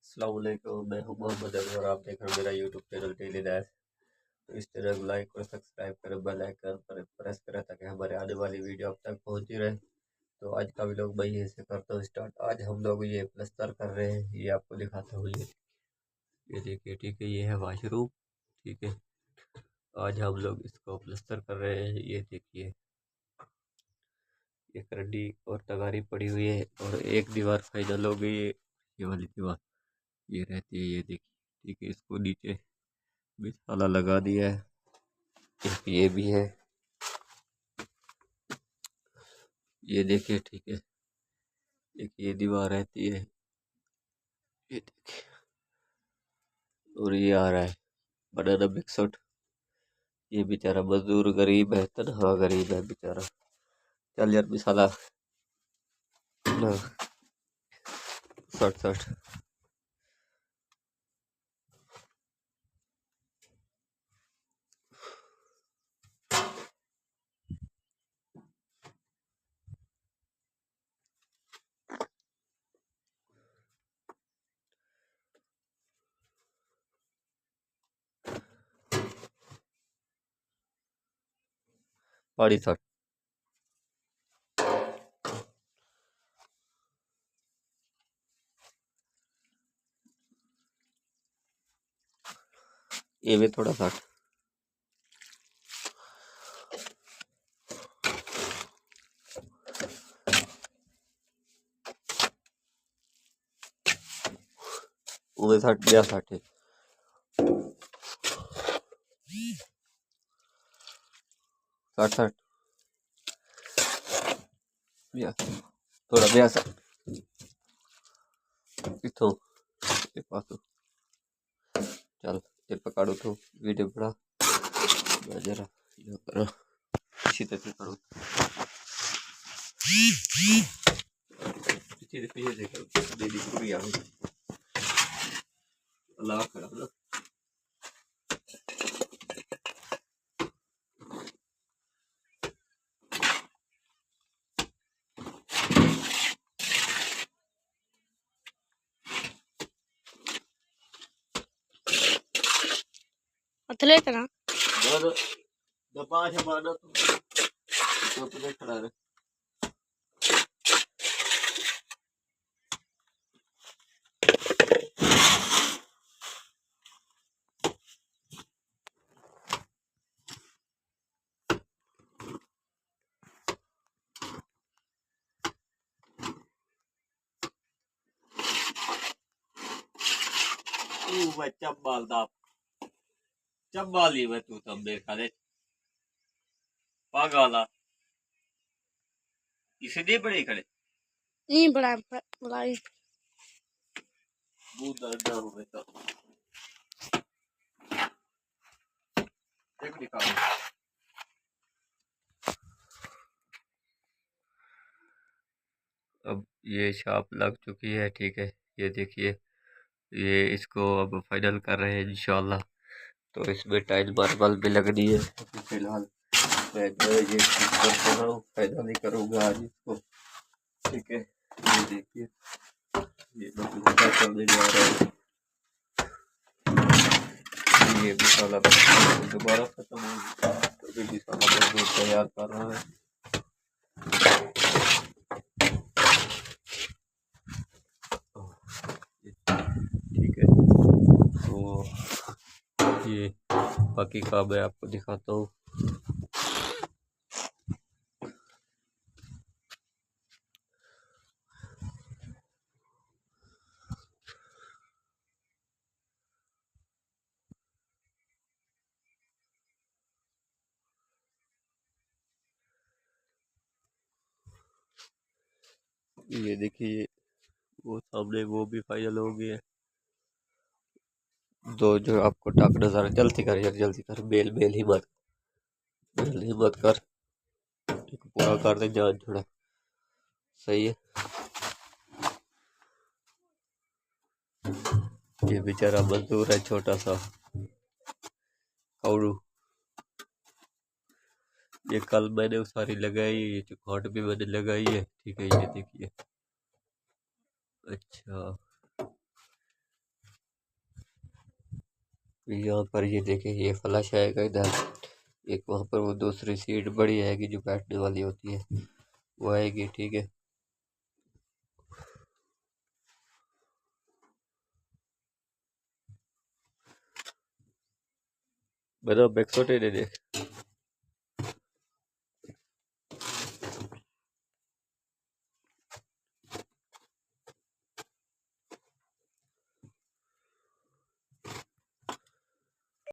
अस्सलाम वालेकुम, मैं हूं मोहम्मद अनवर और आप देख रहे हैं मेरा यूट्यूब चैनल डेली लाइफ। तो इस चैनल को लाइक और सब्सक्राइब करें, बेल आइकन पर प्रेस करें ताकि हमारे आने वाली वीडियो आप तक पहुंचती रहे। तो आज का व्लॉग मैं यहीं से करता हूँ स्टार्ट। आज हम लोग ये प्लस्तर कर रहे हैं, ये आपको दिखाता हूँ। ये देखिए, ठीक है, ये है वाशरूम। ठीक है, आज हम लोग इसको प्लस्तर कर रहे हैं। ये देखिए, ये करंडी और तगारी पड़ी हुई है और एक दीवार फाइनल हो गई है। ये वाली दीवार ये रहती है, ये देखिए। ठीक है, इसको नीचे भी ताला लगा दिया है। एक ये भी है, ये देखिए। ठीक है, एक ये दीवार रहती है, ये देखिए। और ये आ रहा है बनाना मिक्सट। ये बेचारा मजदूर गरीब है, तनहा गरीब है बेचारा। चल यार मिसाला ना, 60 पाड़ी 60। ये भी थोड़ा 60। वो 60 या 60 60 या थोड़ा ब्याह 60 इथों ये पासो। चल ये पकड़ो तो वीडियो बड़ा जरा यो करो, इसी तरह करो, पीछे से करो। दीदी पूरी आ गई, अल्लाह खड़ा ना। अतले तना दो दबा जमाना तो तुझे खड़ा रहे। मैं चब्बाल दा चब्बाली में तू तब देखा दे पागला इसलिए बड़े खड़े नहीं बड़ा बहुत दर्द हुए तो देख निकाल। अब ये छाप लग चुकी है। ठीक है, ये देखिए, ये इसको अब फाइनल कर रहे हैं इंशाल्लाह। तो इसमें टाइल मार्बल भी लगनी है। फिलहाल मैं जो है ये कर रहा हूँ, फाइनल नहीं करूँगा आज इसको। ठीक है, ये देखिए, ये मसला करने जा रहा है। ये मसाला दोबारा खत्म हो गया तो भी मसाला तैयार कर रहा है। ठीक है, तो ये बाकी का मैं आपको दिखाता हूँ। ये देखिए, वो सामने वो भी फाइनल हो गया है। दो जो आपको टाक नजर, जल्दी कर यार, जल्दी कर, बेल बेल ही मत, बेल ही मत कर, एक पूरा कर दे, जान छोड़ा। सही है, ये बेचारा मजदूर है छोटा सा कौड़ू। ये कल मैंने उसारी लगाई, ये चुखौट भी मैंने लगाई है। ठीक है, ये देखिए। अच्छा, यहाँ पर ये देखें, ये फ्लश आएगा इधर, एक वहाँ पर वो दूसरी सीट बड़ी आएगी जो बैठने वाली होती है वो आएगी, ठीक है। बताओ बैक शॉट दे देख।